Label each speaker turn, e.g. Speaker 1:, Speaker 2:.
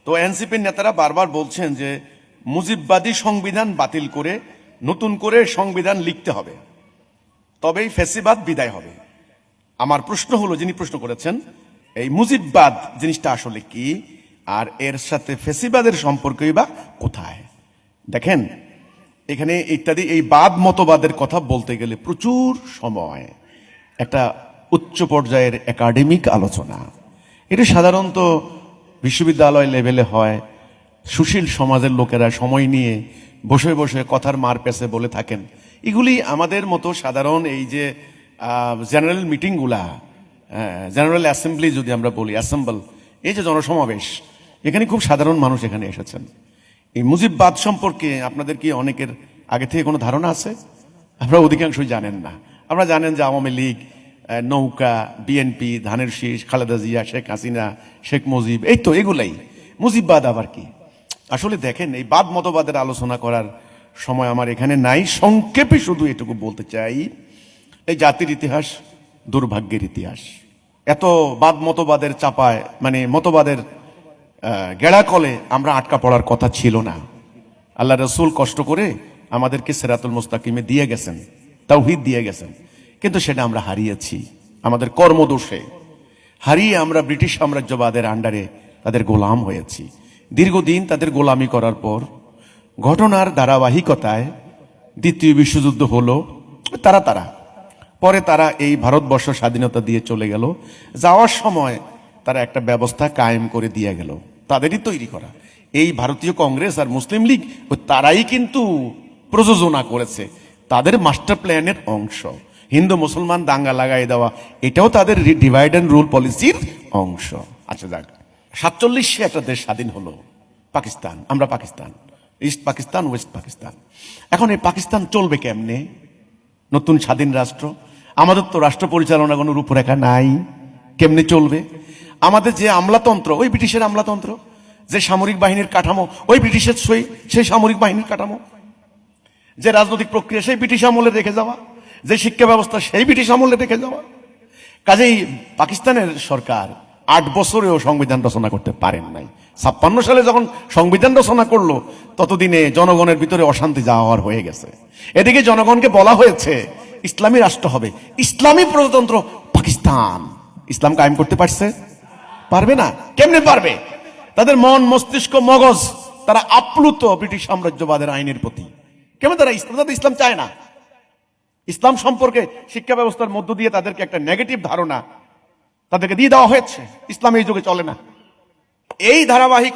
Speaker 1: তো এনসিপির নেতারা বারবার বলছেন যে মুজিববাদী সংবিধান বাতিল করে নতুন করে সংবিধান লিখতে হবে, তবেই ফ্যাসিবাদ বিদায় হবে। আমার প্রশ্ন হলো, যিনি প্রশ্ন করেছেন, এই মুজিববাদ জিনিসটা আসলে কি, আর এর সাথে ফ্যাসিবাদের সম্পর্কই বা কোথায়? দেখেন, এখানে ইত্যাদি এই বাদ মতবাদের কথা বলতে গেলে প্রচুর সময়, একটা উচ্চ পর্যায়ের একাডেমিক আলোচনা। এটা সাধারণত বিশ্ববিদ্যালয় লেভেলে হয়। সুশীল সমাজের লোকেরা সময় নিয়ে বসে বসে কথার মার পেছে বলে থাকেন। এগুলি আমাদের মতো সাধারণ এই যে জেনারেল মিটিংগুলা, জেনারেল অ্যাসেম্বলি যদি আমরা বলি, অ্যাসেম্বল, এই যে জনসমাবেশ, এখানে খুব সাধারণ মানুষ এখানে এসেছেন। এই মুজিববাদ সম্পর্কে আপনাদের কি অনেকের আগে থেকে কোনো ধারণা আছে? আপনারা অধিকাংশই জানেন না। আপনারা জানেন যে আওয়ামী লীগ, নৌকা, বিএনপি, ধানের শীষ, খালেদা জিয়া, শেখ হাসিনা, শেখ মুজিব, এই তো এগুলাই। মুজিববাদ আবার কি? আসলে দেখেন, এই বাদ মতবাদের আলোচনা করার সময় আমার এখানে নাই। সংক্ষেপে শুধু এটুকু বলতে চাই, এই জাতির ইতিহাস দুর্ভাগ্যের ইতিহাস। এত বাদ মতবাদের চাপায়, মানে মতবাদের গেড়াকলে আমরা আটকা পড়ার কথা ছিল না। আল্লাহ রসুল কষ্ট করে আমাদেরকে সিরাতুল মুস্তাকিমে দিয়ে গেছেন, তাওহীদ দিয়ে গেছেন, কিন্তু সেটা আমরা হারিয়েছি আমাদের কর্মদোষে। হারিয়ে আমরা ব্রিটিশ সাম্রাজ্যবাদের আন্ডারে তাদের গোলাম হয়েছি। দীর্ঘদিন তাদের গোলামি করার পর ঘটনার ধারাবাহিকতায় দ্বিতীয় বিশ্বযুদ্ধ হলো। পরে তারা এই ভারতবর্ষ স্বাধীনতা দিয়ে চলে গেল। যাওয়ার সময় তারা একটা ব্যবস্থা কায়েম করে দিয়ে গেল, তাদেরই তৈরি করা। এই ভারতীয় কংগ্রেস আর মুসলিম লীগ, তারাই কিন্তু প্রযোজনা করেছে, তাদের মাস্টার প্ল্যানের অংশ। হিন্দু মুসলমান দাঙ্গা লাগাই দেওয়া, এটাও তাদের ডিভাইড অ্যান্ড রুল পলিসির অংশ। আচ্ছা যাক, 47 একটা দেশ স্বাধীন হলো, পাকিস্তান। আমরা পাকিস্তান, ইস্ট পাকিস্তান, ওয়েস্ট পাকিস্তান। এখন এই পাকিস্তান চলবে কেমনে? নতুন স্বাধীন রাষ্ট্র, আমাদের তো রাষ্ট্র পরিচালনা কোনো রূপরেখা নাই, কেমনে চলবে? আমাদের যে আমলাতন্ত্র, ওই ব্রিটিশের আমলাতন্ত্র। যে সামরিক বাহিনীর কাঠামো, ওই ব্রিটিশের সেই সামরিক বাহিনীর কাঠামো। যে রাজনৈতিক প্রক্রিয়া, সেই ব্রিটিশ আমলে রেখে যাওয়া। যে শিক্ষা ব্যবস্থা, সেই ব্রিটিশ আমলে রেখে যাওয়া। কাজেই পাকিস্তানের সরকার 8 বছরেও সংবিধান রচনা করতে পারেন নাই। 56 সালে যখন সংবিধান রচনা করলো, ততদিনে জনগণের ভিতরে অশান্তি যাওয়ার হয়ে গেছে। এদিকে জনগণকে বলা হয়েছে ইসলামী রাষ্ট্র হবে, ইসলামী প্রজাতন্ত্র পাকিস্তান। ইসলাম কায়েম করতে পারবে না। কেমনে পারবে? তাদের মন, মস্তিষ্ক, মগজ তারা আপ্লুত ব্রিটিশ সাম্রাজ্যবাদের আইনের প্রতি। কেমন তারা ইসলাম চায় না? ইসলাম সম্পর্কে শিক্ষা ব্যবস্থার মধ্য দিয়ে তাদেরকে একটা নেগেটিভ ধারণা তাদেরকে দিয়ে দেওয়া হয়েছে। ইসলাম এই যুগে চলে না। এই ধারাবাহিক